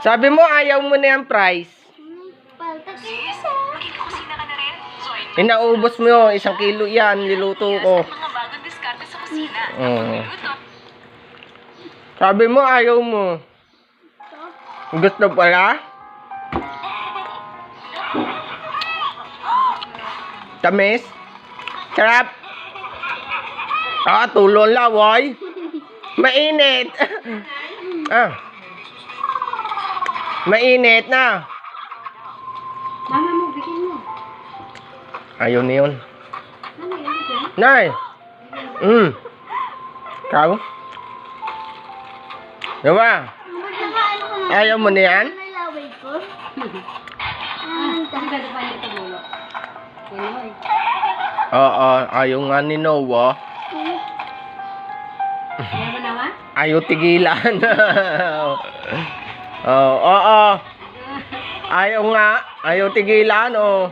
Sabi mo, ayaw mo na yung price. Inaubos mo yun. 1 kilo yan. Niluto ko. Sabi mo, ayaw mo. Gusto pala? Tamis? Sarap? Tulon lang, woy. Mainit. Mainit na. Mama mo, bigyan mo. Ayaw na yun. Ano yun, bigyan? Nay. Kau? Diba? Ayaw mo na yan? Oo, ayaw nga ni Noah. Ayaw tigilan. Oo. Ayaw nga. Ayaw tigilan, oh.